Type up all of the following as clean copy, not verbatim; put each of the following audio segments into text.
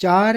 4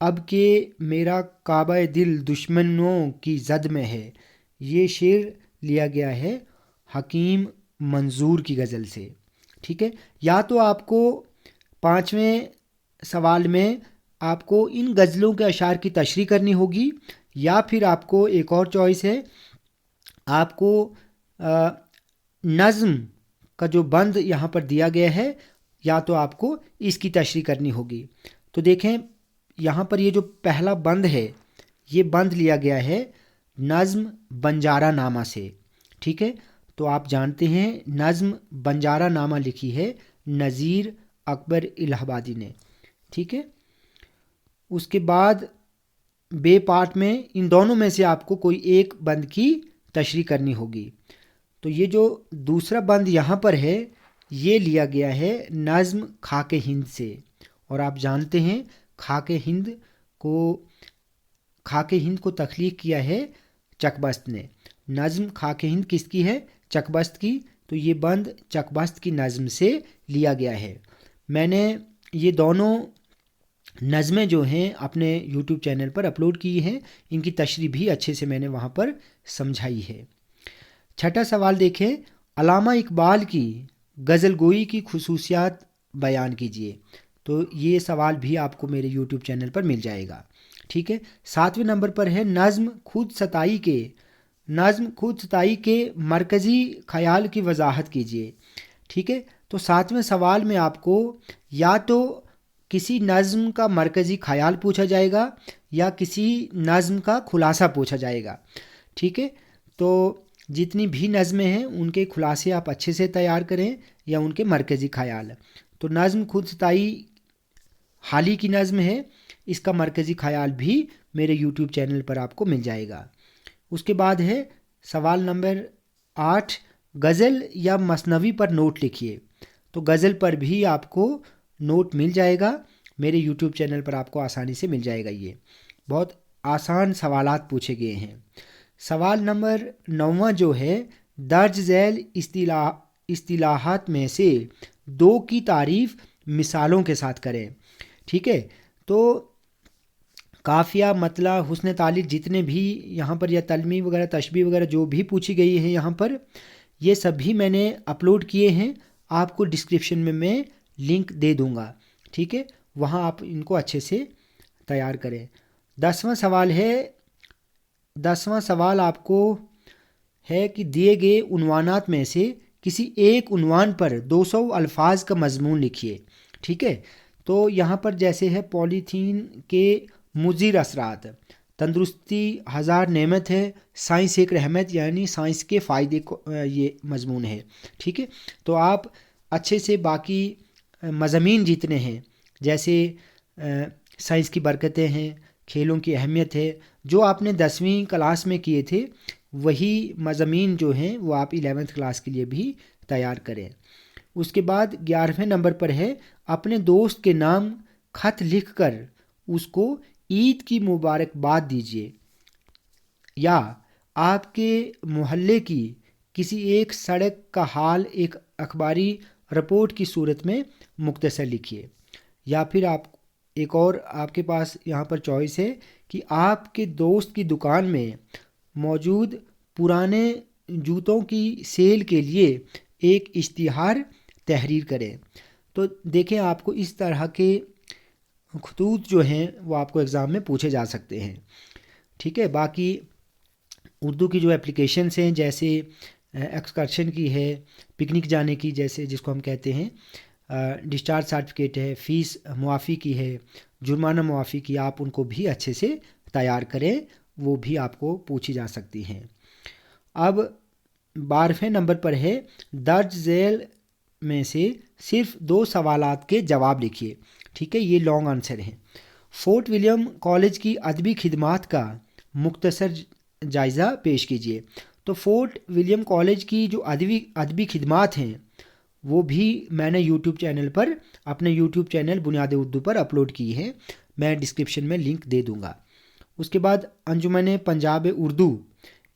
اب کہ میرا کعبہ دل دشمنوں کی زد میں ہے، یہ شعر لیا گیا ہے حکیم منظور کی غزل سے. ٹھیک ہے، یا تو آپ کو 5ویں سوال میں آپ کو ان غزلوں کے اشعار کی تشریح کرنی ہوگی، یا پھر آپ کو ایک اور چوائس ہے، آپ کو نظم کا جو بند یہاں پر دیا گیا ہے، یا تو آپ کو اس کی تشریح کرنی ہوگی. تو دیکھیں یہاں پر یہ جو پہلا بند ہے، یہ بند لیا گیا ہے نظم بنجارہ نامہ سے. ٹھیک ہے، تو آپ جانتے ہیں نظم بنجارہ نامہ لکھی ہے نذیر اکبر الہ آبادی نے. ٹھیک ہے، اس کے بعد بے پارٹ میں ان دونوں میں سے آپ کو کوئی ایک بند کی تشریح کرنی ہوگی. تو یہ جو دوسرا بند یہاں پر ہے، یہ لیا گیا ہے نظم خاک ہند سے. اور آپ جانتے ہیں خاک ہند کو تخلیق کیا ہے چکبست نے. نظم خاک ہند کس کی ہے؟ چکبست کی. تو یہ بند چکبست کی نظم سے لیا گیا ہے. میں نے یہ دونوں نظمیں جو ہیں اپنے یوٹیوب چینل پر اپلوڈ کی ہیں، ان کی تشریح بھی اچھے سے میں نے وہاں پر سمجھائی ہے. چھٹا سوال دیکھیں، علامہ اقبال کی غزل گوئی کی خصوصیات بیان کیجیے. تو یہ سوال بھی آپ کو میرے یوٹیوب چینل پر مل جائے گا. ٹھیک ہے، 7ویں نمبر پر ہے نظم خود ستائی کے مرکزی خیال کی وضاحت کیجیے. ٹھیک ہے، تو 7ویں سوال میں آپ کو یا تو کسی نظم کا مرکزی خیال پوچھا جائے گا یا کسی نظم کا خلاصہ پوچھا جائے گا. ٹھیک ہے، تو جتنی بھی نظمیں ہیں ان کے خلاصے آپ اچھے سے تیار کریں یا ان کے مرکزی خیال. تو نظم خود ستائی حالی کی نظم ہے، اس کا مرکزی خیال بھی میرے یوٹیوب چینل پر آپ کو مل جائے گا. اس کے بعد ہے سوال نمبر 8، غزل یا مثنوی پر نوٹ لکھیے. تو غزل پر بھی آپ کو نوٹ مل جائے گا، میرے یوٹیوب چینل پر آپ کو آسانی سے مل جائے گا. یہ بہت آسان سوالات پوچھے گئے ہیں. سوال نمبر 9 جو ہے، درج ذیل اصطلاحات میں سے 2 کی تعریف مثالوں کے ساتھ کریں. ٹھیک ہے، تو قافیہ، مطلع، حسن تعلیق جتنے بھی یہاں پر یا تلمی وغیرہ تشبیہ وغیرہ جو بھی پوچھی گئی ہیں یہاں پر، یہ سبھی میں نے اپلوڈ کیے ہیں. آپ کو ڈسکرپشن میں لنک دے دوں گا. ٹھیک ہے، وہاں آپ ان کو اچھے سے تیار کریں. 10واں سوال آپ کو ہے کہ دیے گئے عنوانات میں سے کسی ایک عنوان پر 200 الفاظ کا مضمون لکھیے. ٹھیک ہے، تو یہاں پر جیسے ہے پولیتھین کے مضر اثرات، تندرستی ہزار نعمت ہے، سائنس ایک رحمت، یعنی سائنس کے فائدے کو یہ مضمون ہے. ٹھیک ہے، تو آپ اچھے سے باقی مضامین جتنے ہیں جیسے سائنس کی برکتیں ہیں، کھیلوں کی اہمیت ہے، جو آپ نے 10ویں کلاس میں کیے تھے، وہی مضامین جو ہیں وہ آپ 11ویں کلاس کے لیے بھی تیار کریں. اس کے بعد 11ویں نمبر پر ہے اپنے دوست کے نام خط لکھ کر اس کو عید کی مبارکباد دیجیے، یا آپ کے محلے کی کسی ایک سڑک کا حال ایک اخباری رپورٹ کی صورت میں مختصر لکھیے. یا پھر ایک اور آپ کے پاس یہاں پر چوائس ہے کہ آپ کے دوست کی دکان میں موجود پرانے جوتوں کی سیل کے لیے ایک اشتہار تحریر کریں. تو دیکھیں آپ کو اس طرح کے خطوط جو ہیں وہ آپ کو ایگزام میں پوچھے جا سکتے ہیں. ٹھیک ہے، باقی اردو کی جو اپلیکیشنس ہیں جیسے ایکسکرشن کی ہے، پکنک جانے کی جیسے جس کو ہم کہتے ہیں، ڈسچارج سرٹیفکیٹ ہے، فیس معافی کی ہے، جرمانہ معافی کی، آپ ان کو بھی اچھے سے تیار کریں، وہ بھی آپ کو پوچھی جا سکتی ہیں. اب 12ویں نمبر پر ہے درج ذیل میں سے صرف 2 سوالات کے جواب لکھیے. ٹھیک ہے، یہ لانگ آنسر ہیں. فورٹ ولیم کالج کی ادبی خدمات کا مختصر جائزہ پیش کیجیے. تو فورٹ ولیم کالج کی جو ادبی خدمات ہیں وہ بھی میں نے یوٹیوب چینل پر اپنے یوٹیوب چینل بنیاد اردو پر اپلوڈ کی ہے، میں ڈسکرپشن میں لنک دے دوں گا. اس کے بعد انجمن پنجاب اردو،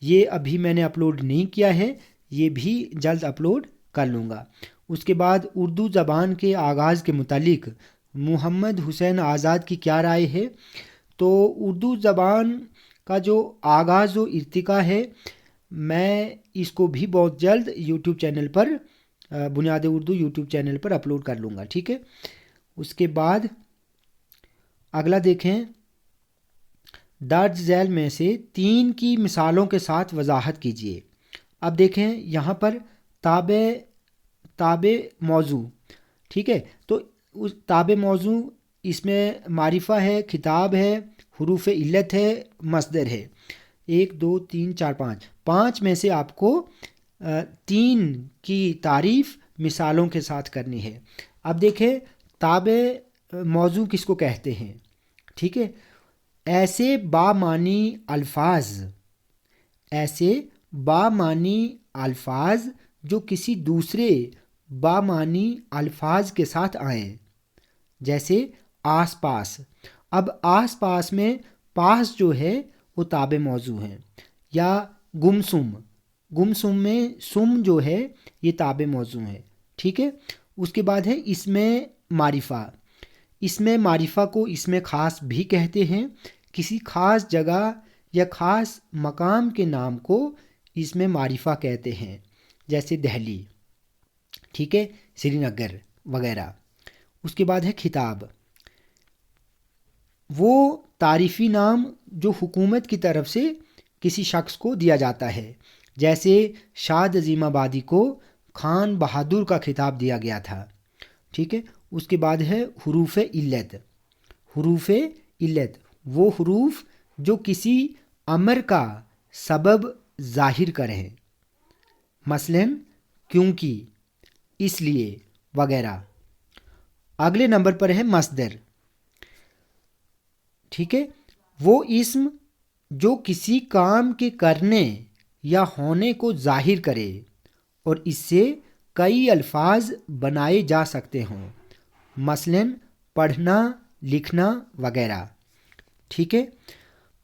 یہ ابھی میں نے اپلوڈ نہیں کیا ہے، یہ بھی جلد اپلوڈ کر لوں گا. اس کے بعد اردو زبان کے آغاز کے متعلق محمد حسین آزاد کی کیا رائے ہے؟ تو اردو زبان کا جو آغاز و ارتقا ہے، میں اس کو بھی بہت جلد یوٹیوب چینل پر بنیاد اردو یوٹیوب چینل پر اپلوڈ کر لوں گا، ٹھیک ہے۔ اس کے بعد اگلا دیکھیں، درج ذیل میں سے 3 کی مثالوں کے ساتھ وضاحت کیجیے۔ اب دیکھیں یہاں پر تابع موضوع، ٹھیک ہے، تو تابع موضوع اس میں معرفہ ہے، خطاب ہے، حروف علت ہے، مصدر ہے۔ 1 2 3 4 5 میں سے آپ کو 3 کی تعریف مثالوں کے ساتھ کرنی ہے۔ اب دیکھیں تابع موضوع کس کو کہتے ہیں، ٹھیک ہے، ایسے بامعنی الفاظ جو کسی دوسرے بامعنی الفاظ کے ساتھ آئیں، جیسے آس پاس۔ اب آس پاس میں پاس جو ہے وہ تابع موضوع ہے، یا گمسم میں سم جو ہے یہ تابع موضوع ہے، ٹھیک ہے۔ اس کے بعد ہے اسم معرفہ کو اسم خاص بھی کہتے ہیں، کسی خاص جگہ یا خاص مقام کے نام کو اسم معرفہ کہتے ہیں، جیسے دہلی، ٹھیک ہے، سری نگر وغیرہ۔ اس کے بعد ہے خطاب، وہ تعریفی نام جو حکومت کی طرف سے کسی شخص کو دیا جاتا ہے، جیسے شاد عظیم آبادی کو خان بہادر کا خطاب دیا گیا تھا، ٹھیک ہے۔ اس کے بعد ہے حروف علت، وہ حروف جو کسی امر کا سبب ظاہر کریں، مثلا کیونکہ، اس لیے وغیرہ۔ اگلے نمبر پر ہے مصدر، ٹھیک ہے، وہ اسم جو کسی کام کے کرنے یا ہونے کو ظاہر کرے اور اس سے کئی الفاظ بنائے جا سکتے ہوں، مثلا پڑھنا، لکھنا وغیرہ، ٹھیک ہے۔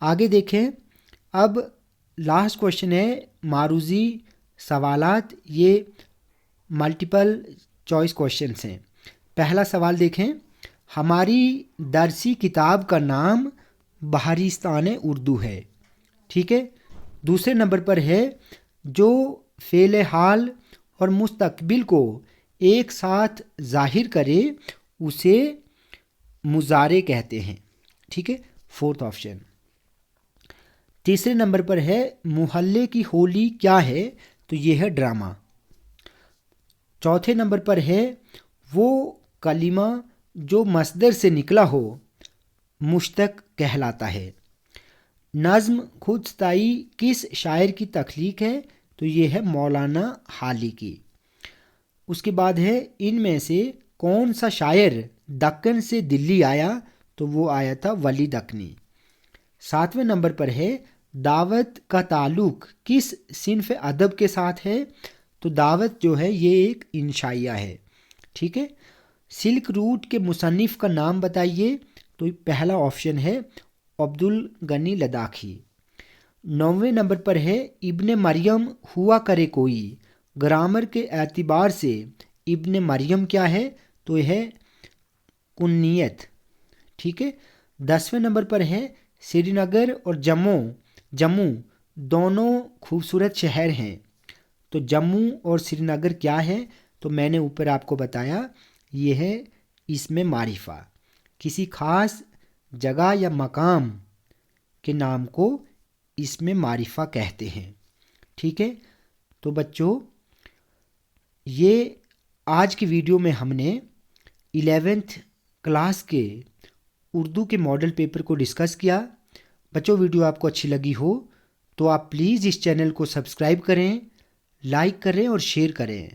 آگے دیکھیں، اب لاسٹ کوشچن ہے معروضی سوالات، یہ ملٹیپل چوائس کوشچنس ہیں۔ پہلا سوال دیکھیں، ہماری درسی کتاب کا نام بہارستان اردو ہے، ٹھیک ہے۔ دوسرے نمبر پر ہے جو فعل حال اور مستقبل کو ایک ساتھ ظاہر کرے اسے مضارع کہتے ہیں، ٹھیک ہے، 4تھ آپشن۔ تیسرے نمبر پر ہے محلے کی ہولی کیا ہے، تو یہ ہے ڈرامہ۔ چوتھے نمبر پر ہے وہ کلمہ جو مصدر سے نکلا ہو مشتق کہلاتا ہے۔ نظم خود ستائی کس شاعر کی تخلیق ہے، تو یہ ہے مولانا حالی کی۔ اس کے بعد ہے ان میں سے کون سا شاعر دکن سے دلی آیا، تو وہ آیا تھا ولی دکنی۔ 7ویں نمبر پر ہے دعوت کا تعلق کس صنف ادب کے ساتھ ہے، تو دعوت جو ہے یہ ایک انشائیہ ہے، ٹھیک ہے۔ سلک روٹ کے مصنف کا نام بتائیے، تو پہلا آپشن ہے عبدالغنی لداخی۔ 9ویں نمبر پر ہے ابن مریم ہوا کرے کوئی، گرامر کے اعتبار سے ابن مریم کیا ہے، تو یہ ہے کنیت، ٹھیک ہے۔ 10ویں نمبر پر ہے سری نگر اور جموں دونوں خوبصورت شہر ہیں، تو جموں اور سری نگر کیا ہے، تو میں نے اوپر آپ کو بتایا یہ ہے اسم معرفہ، کسی خاص جگہ یا مقام کے نام کو اسم معرفہ کہتے ہیں، ٹھیک ہے۔ تو بچوں یہ آج کی ویڈیو میں ہم نے 11th کلاس کے اردو کے ماڈل پیپر کو ڈسکس کیا۔ بچوں ویڈیو آپ کو اچھی لگی ہو تو آپ پلیز اس چینل کو سبسکرائب کریں، لائک کریں اور شیئر کریں۔